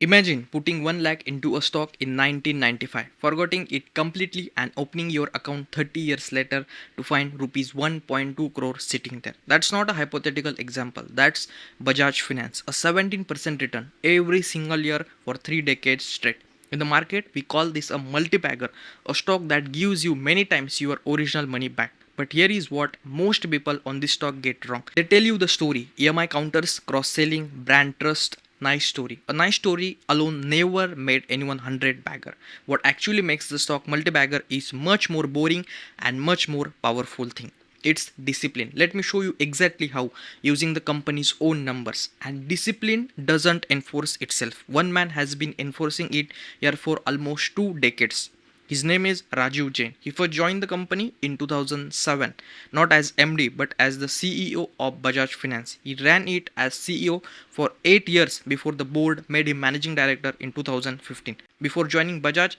Imagine putting 1 lakh into a stock in 1995, forgetting it completely and opening your account 30 years later to find rupees 1.2 crore sitting there. That's not a hypothetical example. That's Bajaj Finance, a 17% return every single year for 3 decades straight. In the market, we call this a multibagger, a stock that gives you many times your original money back. But here is what most people on this stock get wrong. They tell you the story, EMI counters, cross selling, brand trust, nice story. A nice story alone never made anyone 100 bagger. What actually makes the stock multi-bagger is much more boring and much more powerful thing. It's discipline. Let me show you exactly how, using the company's own numbers. And discipline doesn't enforce itself. One man has been enforcing it here for almost 2 decades. His name is Rajiv Jain. He first joined the company in 2007, not as MD but as the CEO of Bajaj Finance. He ran it as CEO for 8 years before the board made him managing director in 2015. Before joining Bajaj,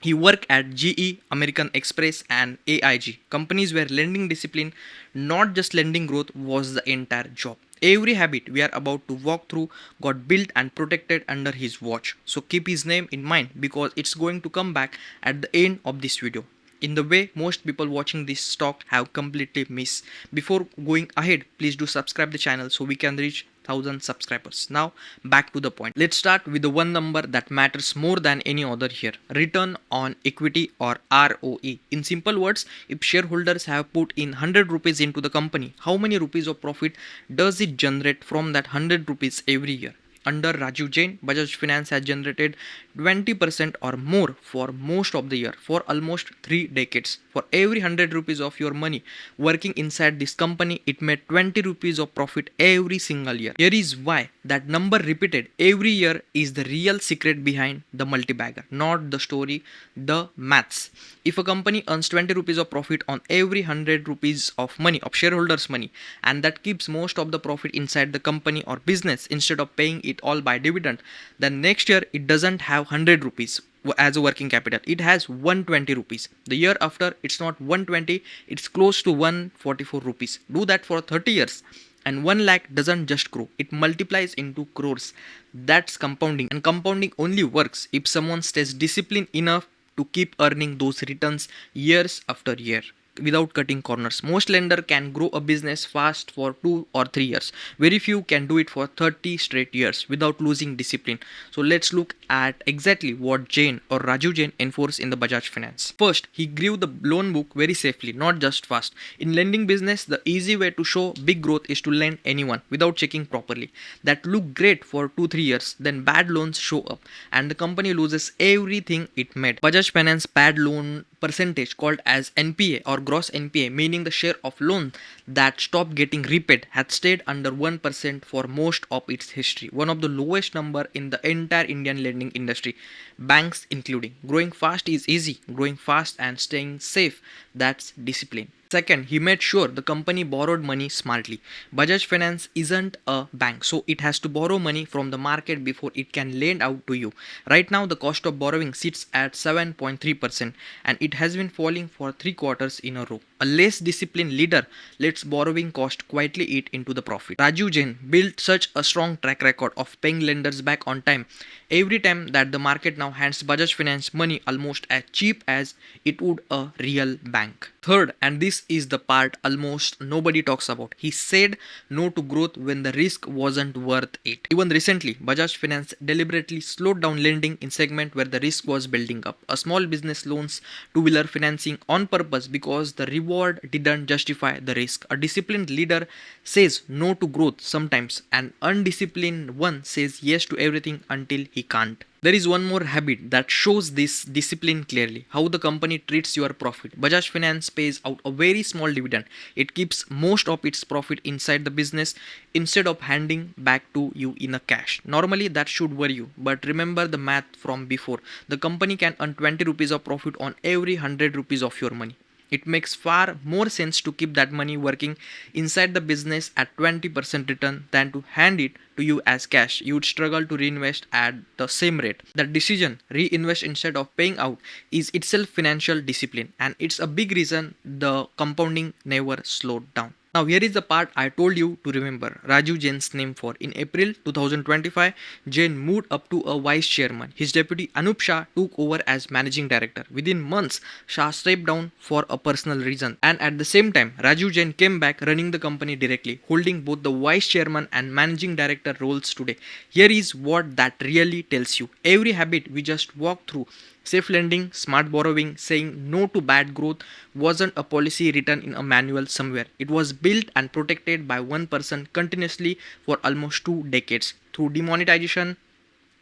he worked at GE, American Express, and AIG, companies where lending discipline, not just lending growth, was the entire job. Every habit we are about to walk through got built and protected under his watch. So keep his name in mind because it's going to come back at the end of this video in the way most people watching this stock have completely missed. Before going ahead, please do subscribe the channel so we can reach 1000 subscribers. Now back to the point. Let's start with the one number that matters more than any other here, return on equity or ROE. In simple words, if shareholders have put in 100 rupees into the company, how many rupees of profit does it generate from that 100 rupees every year? Under Rajiv Jain, Bajaj Finance has generated 20% or more for most of the year for almost 3 decades. For every 100 rupees of your money working inside this company, it made 20 rupees of profit every single year. Here is why that number repeated every year is the real secret behind the multi-bagger, not the story, the maths. If a company earns 20 rupees of profit on every 100 rupees of money, of shareholders' money, and that keeps most of the profit inside the company or business instead of paying it all by dividend, then next year it doesn't have 100 rupees as a working capital, it has 120 rupees. The year after, it's not 120, it's close to 144 rupees. Do that for 30 years and 1 lakh doesn't just grow, it multiplies into crores. That's compounding, and compounding only works if someone stays disciplined enough to keep earning those returns years after year without cutting corners. Most lender can grow a business fast for 2 or 3 years. Very few can do it for 30 straight years without losing discipline. So let's look at exactly what Jain or Raju Jain enforced in the Bajaj Finance. First, he grew the loan book very safely, not just fast. In lending business, the easy way to show big growth is to lend anyone without checking properly. That look great for 2-3 years, then bad loans show up and the company loses everything it made. Bajaj Finance bad loan percentage, called as NPA or gross NPA, meaning the share of loan that stopped getting repaid, had stayed under 1% for most of its history, one of the lowest number in the entire Indian lending industry, banks including. Growing fast is easy, growing fast and staying safe, that's discipline. Second, he made sure the company borrowed money smartly. Bajaj Finance isn't a bank, so it has to borrow money from the market before it can lend out to you. Right now, the cost of borrowing sits at 7.3% and it has been falling for 3 quarters in a row. A less disciplined leader lets borrowing cost quietly eat into the profit. Rajiv Jain built such a strong track record of paying lenders back on time every time that the market now hands Bajaj Finance money almost as cheap as it would a real bank. Third, and this is the part almost nobody talks about, he said no to growth when the risk wasn't worth it. Even recently, Bajaj Finance deliberately slowed down lending in segment where the risk was building up. A small business loans, two-wheeler financing on purpose because the reward didn't justify the risk. A disciplined leader says no to growth sometimes, an undisciplined one says yes to everything until he can't. There is one more habit that shows this discipline clearly, how the company treats your profit. Bajaj Finance pays out a very small dividend. It keeps most of its profit inside the business instead of handing back to you in a cash. Normally that should worry you, but remember the math from before. The company can earn 20 rupees of profit on every 100 rupees of your money. It makes far more sense to keep that money working inside the business at 20% return than to hand it to you as cash. You would struggle to reinvest at the same rate. That decision, reinvest instead of paying out, is itself financial discipline, and it's a big reason the compounding never slowed down. Now here is the part I told you to remember. Raju Jain's name for. In April 2025, Jain moved up to a vice chairman. His deputy Anup Shah took over as managing director. Within months, Shah stepped down for a personal reason. And at the same time, Raju Jain came back running the company directly, holding both the vice chairman and managing director roles today. Here is what that really tells you. Every habit we just walked through, safe lending, smart borrowing, saying no to bad growth, wasn't a policy written in a manual somewhere. It was built and protected by one person continuously for almost 2 decades. Through demonetization,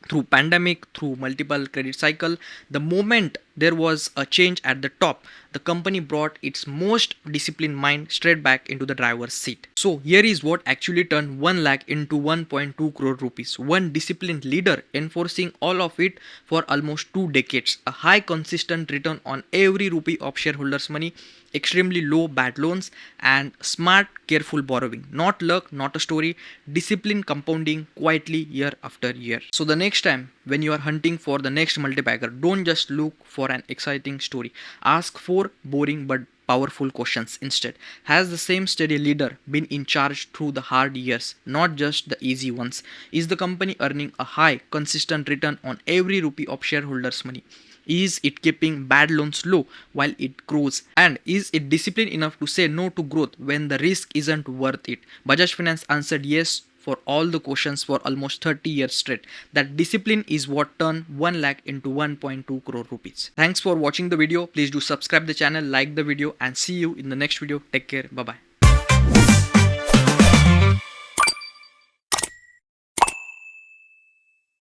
through pandemic, through multiple credit cycle, the moment there was a change at the top, the company brought its most disciplined mind straight back into the driver's seat. So here is what actually turned 1 lakh into 1.2 crore rupees. One disciplined leader enforcing all of it for almost 2 decades. A high consistent return on every rupee of shareholders' money, extremely low bad loans, and smart careful borrowing. Not luck, not a story, discipline compounding quietly year after year. So the next time when you are hunting for the next multibagger, don't just look for an exciting story. Ask for boring but powerful questions instead. Has the same steady leader been in charge through the hard years, not just the easy ones? Is the company earning a high, consistent return on every rupee of shareholders' money? Is it keeping bad loans low while it grows? And is it disciplined enough to say no to growth when the risk isn't worth it? Bajaj Finance answered yes for all the questions for almost 30 years straight. That discipline is what turned 1 lakh into 1.2 crore rupees. Thanks for watching the video. Please do subscribe the channel, like the video, and see you in the next video. Take care. Bye bye.